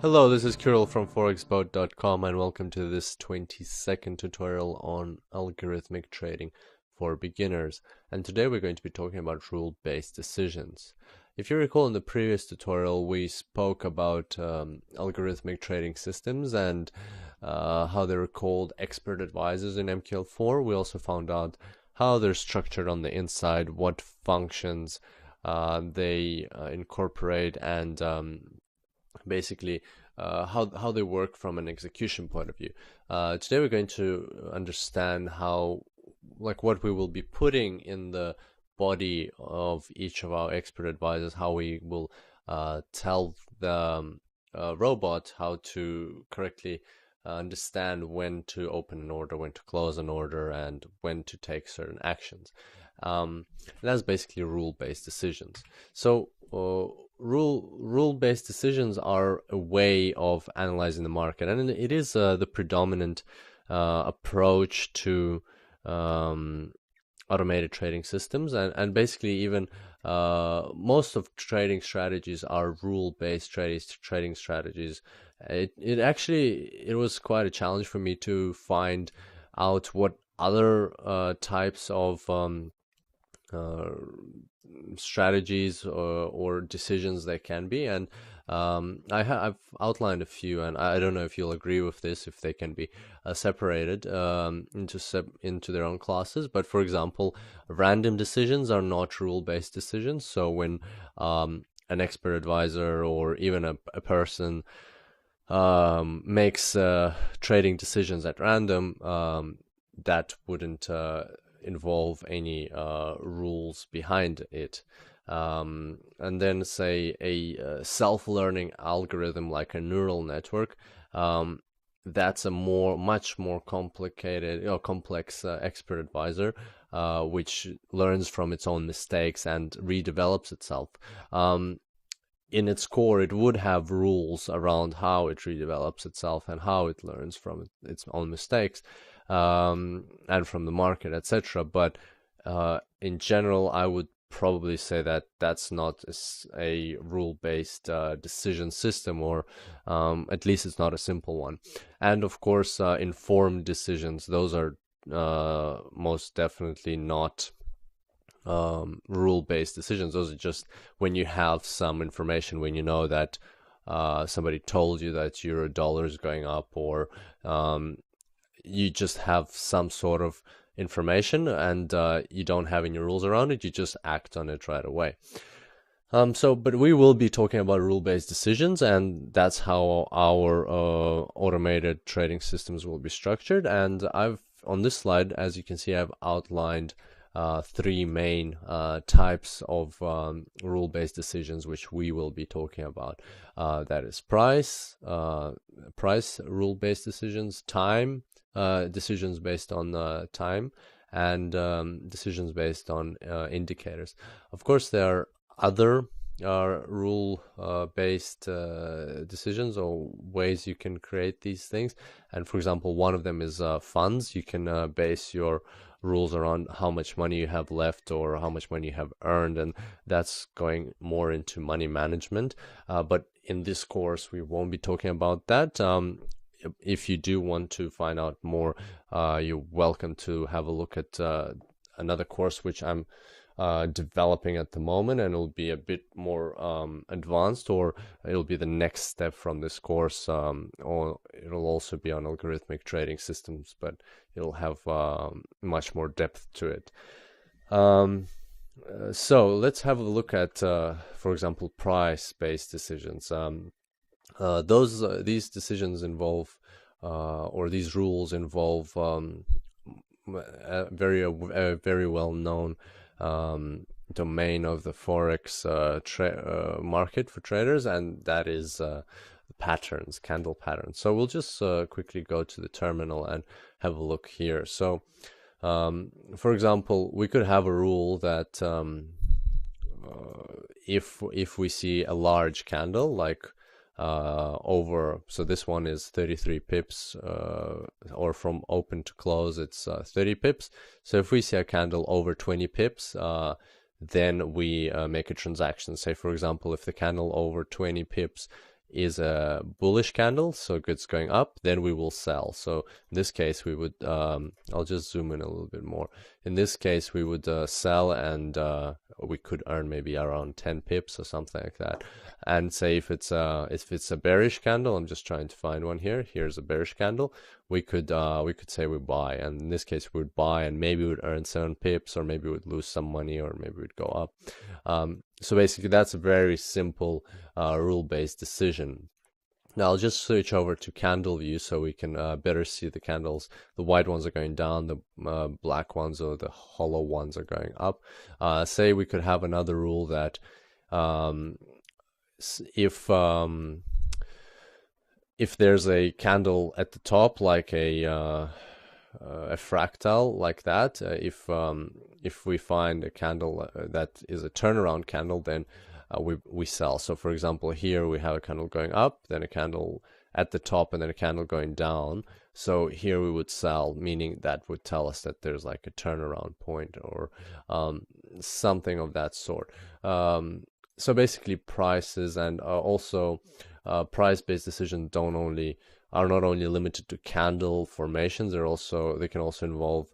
Hello, this is Kirill from forexboat.com and welcome to this 22nd tutorial on algorithmic trading for beginners. And today we're going to be talking about rule-based decisions. If you recall, in the previous tutorial we spoke about algorithmic trading systems and how they're called expert advisors in MQL4. We also found out how they're structured on the inside, what functions they incorporate, and basically how they work from an execution point of view. Today we're going to understand what we will be putting in the body of each of our expert advisors, how we will tell the robot how to correctly understand when to open an order, when to close an order, and when to take certain actions. That's basically rule-based decisions. So rule-based decisions are a way of analyzing the market, and it is the predominant approach to automated trading systems, and basically even most of trading strategies are rule-based trading strategies. It was quite a challenge for me to find out what other types of strategies or decisions there can be, and I've outlined a few, and I don't know if you'll agree with this, if they can be separated into their own classes. But for example, random decisions are not rule-based decisions. So when an expert advisor or even a person makes trading decisions at random, that wouldn't involve any rules behind it. And then say a self-learning algorithm like a neural network, that's a much more complicated, complex expert advisor, which learns from its own mistakes and redevelops itself. In its core, it would have rules around how it redevelops itself and how it learns from its own mistakes, and from the market, etc. But in general, I would probably say that that's not a rule-based decision system, or at least it's not a simple one. And of course, informed decisions, those are most definitely not rule-based decisions. Those are just when you have some information, when you know that somebody told you that your dollar is going up, or you just have some sort of information and you don't have any rules around it, you just act on it right away. But we will be talking about rule-based decisions, and that's how our automated trading systems will be structured. And on this slide, as you can see, I've outlined three main types of rule-based decisions which we will be talking about. That is price rule-based decisions, time, decisions based on time, and decisions based on indicators. Of course, there are other rule-based decisions or ways you can create these things. And for example, one of them is funds. You can base your rules around how much money you have left or how much money you have earned, and that's going more into money management. But in this course, we won't be talking about that. If you do want to find out more, you're welcome to have a look at another course which I'm developing at the moment, and it'll be a bit more advanced, or it'll be the next step from this course, or it'll also be on algorithmic trading systems, but it'll have much more depth to it. So let's have a look at, for example, price-based decisions. These decisions involve, or these rules involve, a very well-known domain of the Forex market for traders, and that is patterns, candle patterns. So we'll just quickly go to the terminal and have a look here. So, for example, we could have a rule that if we see a large candle, like so this one is 33 pips, or from open to close it's 30 pips. So if we see a candle over 20 pips, then we make a transaction. Say, for example, if the candle over 20 pips is a bullish candle, so goods going up, then we will sell. So in this case we would I'll just zoom in a little bit more. In this case we would sell, and we could earn maybe around 10 pips or something like that. And say if it's a bearish candle, I'm just trying to find one here. Here's a bearish candle. We could say we buy, and in this case we would buy, and maybe we would earn 7 pips, or maybe we would lose some money, or maybe we'd go up. So basically that's a very simple rule-based decision. Now I'll just switch over to candle view so we can better see the candles. The white ones are going down, the black ones or the hollow ones are going up. Say we could have another rule that if there's a candle at the top, like a fractal like that, if we find a candle that is a turnaround candle, then we sell. So for example, here we have a candle going up, then a candle at the top, and then a candle going down. So here we would sell, meaning that would tell us that there's like a turnaround point, or something of that sort. So basically prices and also price-based decisions are not only limited to candle formations, they can also involve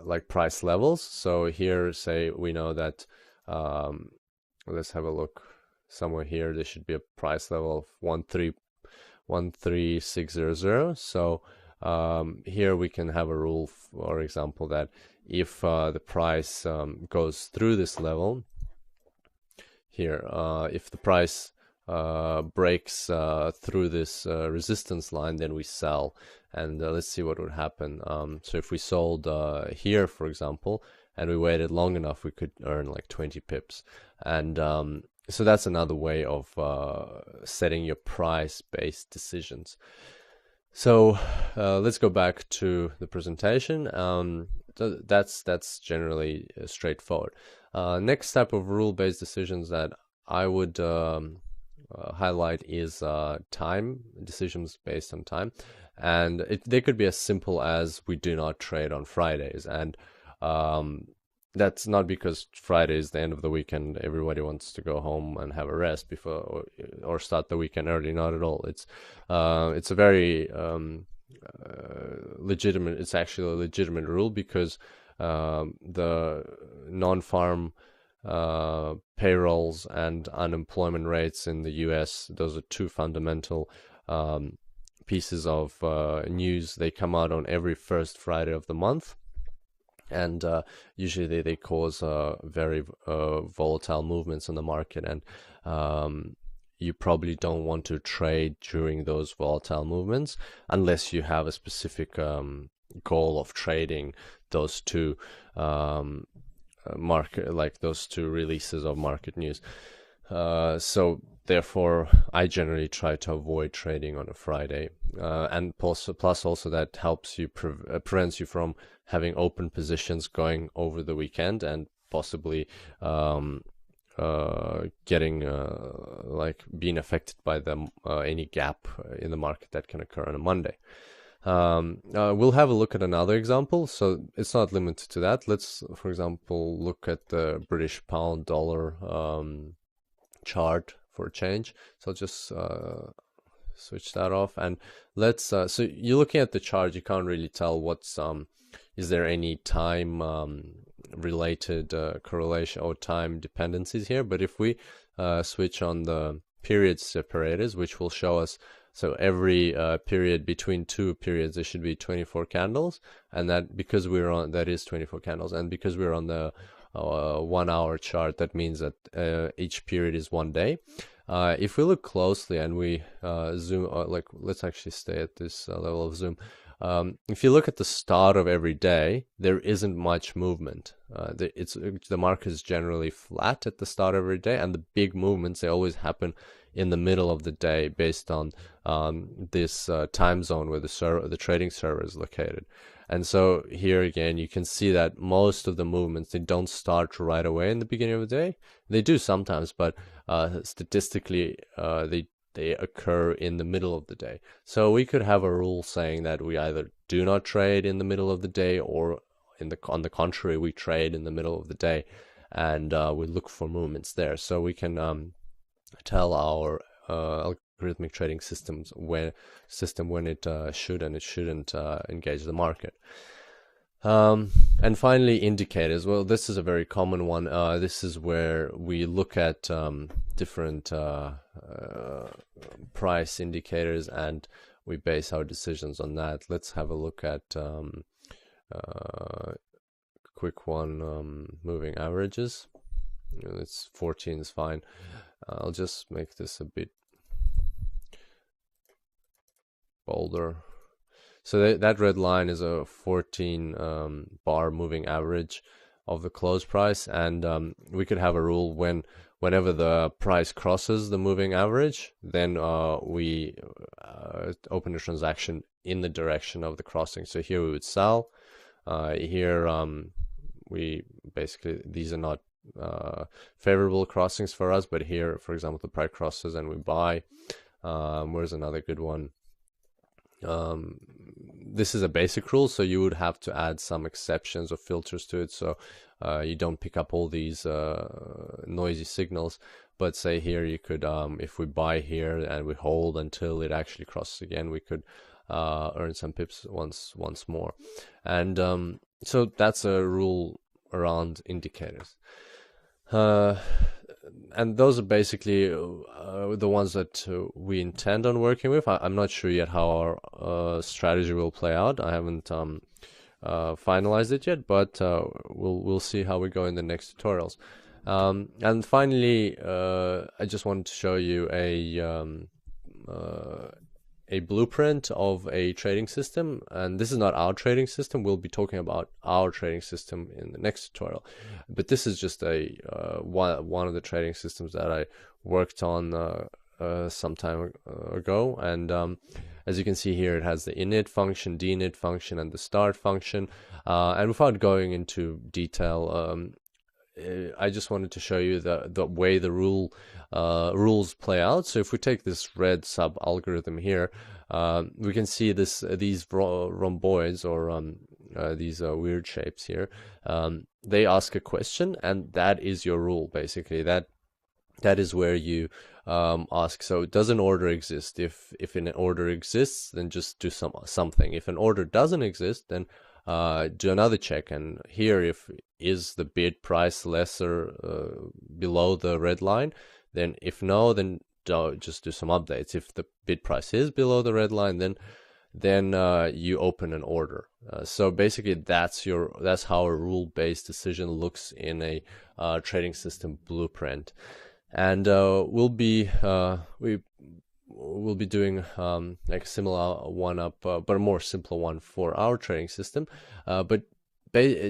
like price levels. So here, say we know that let's have a look somewhere here. There should be a price level of 13600. So here we can have a rule, for example, that if the price goes through this level here, if the price breaks through this resistance line, then we sell. And let's see what would happen. So if we sold here, for example, and we waited long enough, we could earn like 20 pips. And so that's another way of setting your price-based decisions. So let's go back to the presentation. That's generally straightforward. Next type of rule-based decisions that I would highlight is time decisions based on time, and they could be as simple as we do not trade on Fridays. And that's not because Friday is the end of the weekend, everybody wants to go home and have a rest before or start the weekend early. Not at all. It's a very legitimate. It's actually a legitimate rule, because the non-farm payrolls and unemployment rates in the US, those are two fundamental pieces of news. They come out on every first Friday of the month, and usually they cause very volatile movements in the market, and you probably don't want to trade during those volatile movements unless you have a specific goal of trading those two those two releases of market news. So therefore I generally try to avoid trading on a Friday, and plus also that helps you prevents you from having open positions going over the weekend and possibly getting being affected by any gap in the market that can occur on a Monday. We'll have a look at another example, so it's not limited to that. Let's, for example, look at the British pound dollar chart for a change. So I'll just switch that off, and let's so you're looking at the chart, you can't really tell what's is there any time related correlation or time dependencies here. But if we switch on the period separators, which will show us, so every period between two periods, there should be 24 candles, and that because we're on, that is 24 candles, and because we're on the 1 hour chart, that means that each period is 1 day. If we look closely and we zoom, let's actually stay at this level of zoom. If you look at the start of every day, there isn't much movement. The market is generally flat at the start of every day, and the big movements, they always happen in the middle of the day based on this time zone where the trading server is located. And so here again, you can see that most of the movements, they don't start right away in the beginning of the day. They do sometimes, but statistically they occur in the middle of the day. So we could have a rule saying that we either do not trade in the middle of the day, or on the contrary, we trade in the middle of the day, and we look for movements there. So we can tell our algorithmic trading system when it should and it shouldn't engage the market. And finally, indicators. Well, this is a very common one. This is where we look at different price indicators and we base our decisions on that. Let's have a look at quick one, moving averages. It's 14 is fine. I'll just make this a bit bolder. So that red line is a 14 bar moving average of the close price, and we could have a rule whenever the price crosses the moving average, then we open a transaction in the direction of the crossing. So here we would sell. Here we basically, these are not favorable crossings for us, but here, for example, the price crosses and we buy. Where's another good one? This is a basic rule, so you would have to add some exceptions or filters to it, so you don't pick up all these noisy signals. But say here you could, if we buy here and we hold until it actually crosses again, we could earn some pips once more. And so that's a rule around indicators. And those are basically the ones that we intend on working with. I'm not sure yet how our strategy will play out. I haven't finalized it yet, but we'll see how we go in the next tutorials. And finally, I just wanted to show you a blueprint of a trading system, and this is not our trading system. We'll be talking about our trading system in the next tutorial, but this is just a one of the trading systems that I worked on some time ago. And as you can see here, it has the init function, dinit function, and the start function. And without going into detail, I just wanted to show you the way the rules play out. So if we take this red sub algorithm here, we can see these rhomboids, or these weird shapes here. They ask a question, and that is your rule basically. That is where you ask. So does an order exist? If an order exists, then just do something. If an order doesn't exist, then do another check. And here, if is the bid price lesser below the red line, then if no, then just do some updates. If the bid price is below the red line, then you open an order. So basically, that's how a rule-based decision looks in a trading system blueprint. And we'll be doing like a similar one up, but a more simple one for our trading system. But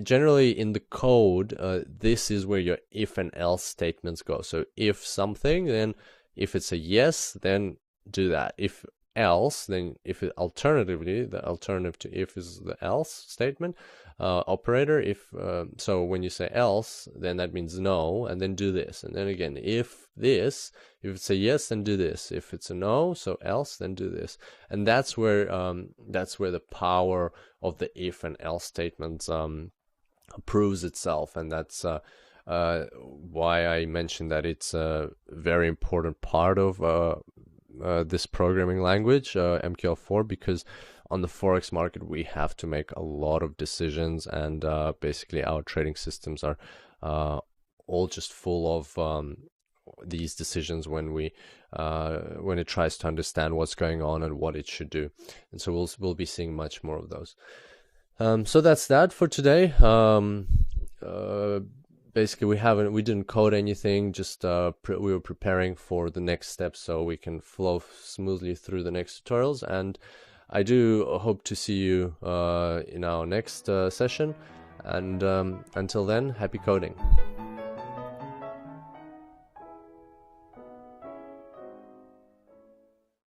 generally in the code, this is where your if and else statements go. So if something, then if it's a yes, then do that. If else, then alternatively, the alternative to if is the else statement operator. If so when you say else, then that means no, and then do this. And then again, if it's a yes, then do this. If it's a no, so else, then do this. And that's where the power of the if and else statements proves itself. And that's why I mentioned that it's a very important part of this programming language, MQL4, because on the Forex market we have to make a lot of decisions, and basically our trading systems are all just full of these decisions when it tries to understand what's going on and what it should do. And so we'll be seeing much more of those. So that's that for today. Basically, we didn't code anything, just we were preparing for the next step so we can flow smoothly through the next tutorials. And I do hope to see you in our next session. And until then, happy coding.